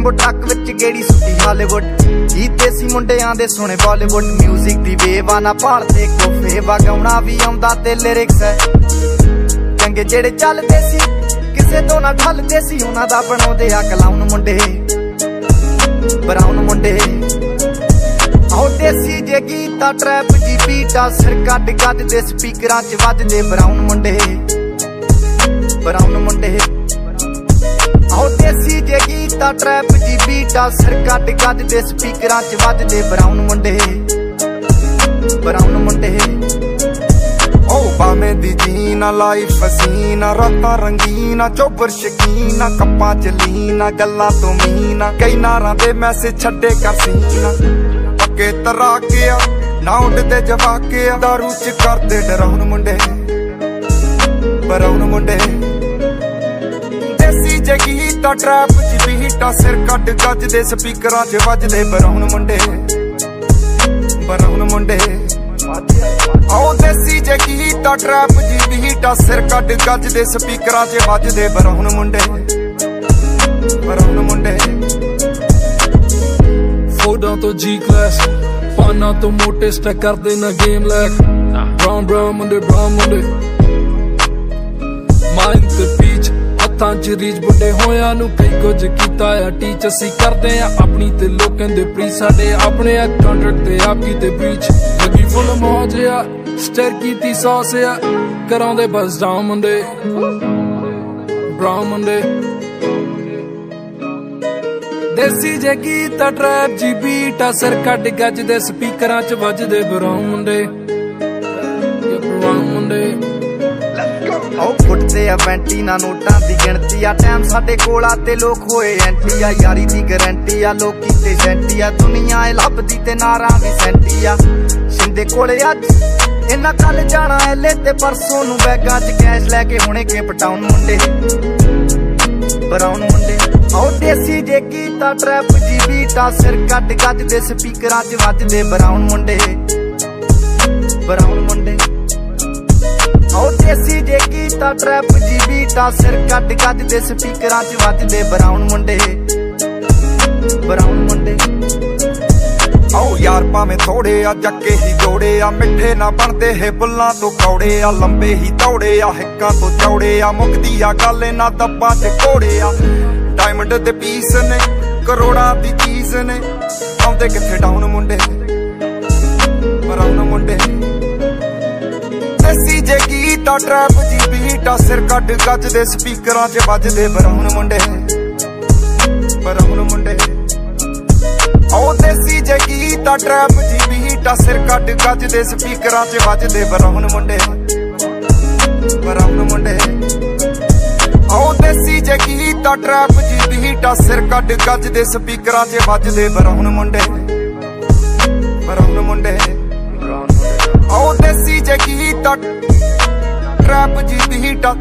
ਟੈਂਬੋ truck विच गेड़ी सुटी Hollywood गीत देसी मुंडियां दे सोने बॉलीवुड म्यूजिक दी वेव आ ना भालदे कोफे वा गाउणा भी आउंदा ते लिरिक्स है चंगे जेड़े चलदे सी किसे तो ना ढलदे सी उन्हां दा बनाउंदे आ क्लाउन मुंडे ब्राउन मुंडे आओ देसी जे गीत ट्रैप जी बीटा सिर कट गजदे स्पीकरां च वजदे ब्राउन मुंडे आओ देसी जे गीत ट्रैप जी बीटा सिर कट गजदे स्पीकरां च वजदे ब्राउन मुंडे ओ बामे दी जीना लाइफ हसीना रातां रंगीना चौबर शकीना कप्पां च लीना गल्लां तो मीना कई नारां दे मैसेज छड्डे कर सीना पक्के तराके आ ना उडदे जवाके आ दारू च करदे डराउन मुंडे ब्राउन मुंडे देसी जे गीत ट्रैप च बीटा सिर कट गजदे स्पीकरां च वजदे ब्राउन मुंडे आओ देसी जे गीत ट्रैप च बीटा सिर कट गजदे स्पीकरां च वजदे ब्राउन मुंडे फोडां तो जी क्लास पाना तो मोटे स्टैक करदे ना गेम लैक ब्राउन मुंडे माइंड ते पीच हत्थां च रीच बुड्ढे होया नू कई कुछ कीता आ टीच असी करदे आ अपनी ते लोकां दे प्री साडे अपने आ कॉन्ट्रैक्ट ते आप कीते ब्रीच लगी फुल मौज आ स्टेर कीती सॉस आ करांदे बस डाउन मुंडे ब्राउन मुंडे देसी जे गीत ट्रैप जी बीटा सिर कट गजदे स्पीकरां च वजदे ब्राउन मुंडे आओ फुटदे आ वैंटी ना नोटां दी गिणती आ टाइम साडे कोल आ ते लोक होए एंटी आ यारी दी गारंटी आ लोकी ते सेंटी आ दुनिया ए लभदी ते नारां भी सेंटी आ शिंदे कोले अज इन्ना कल जाना एले ते परसों नू बैगां च कैश लैके हुणे केप टाउन मुंडे ब्राउन मुंडे आओ देसी जे गीत ट्रैप जी बीटा सिर कट गजदे स्पीकरां च वजदे ब्राउन मुंडे आओ देसी जे गीत ट्रैप जी बीटा सिर कट गजदे स्पीकरां च वजदे ब्राउन मुंडे आओ यार भावें थोड़े आ जक्के ही जोड़े आ मिठे ना बनदे हे बुल्लां तो कौड़े आ लंबे ही दौड़े आ हिक्कां तो चौड़े आ मुकदी आ गल ना दब्बां च घोड़े आ डायमंड दे पीस ने करोड़ां दी चीज ने आउंदे किथे डाउन मुंडे ब्राउन मुंडे देसी जे गीत ट्रैप जी बीटा सिर कट गजदे स्पीकरां च वजदे ब्राउन मुंडे आओ देसी जे गीत ट्रैप जी बीटा सिर कट गजदे स्पीकरां च वजदे ब्राउन मुंडे आओ देसी जे गीत ट्रैप जी बीटा सिर कट गजदे स्पीकरां च वजदे ब्राउन मुंडे आओ देसी जे गीत ट्रैप जी बीटा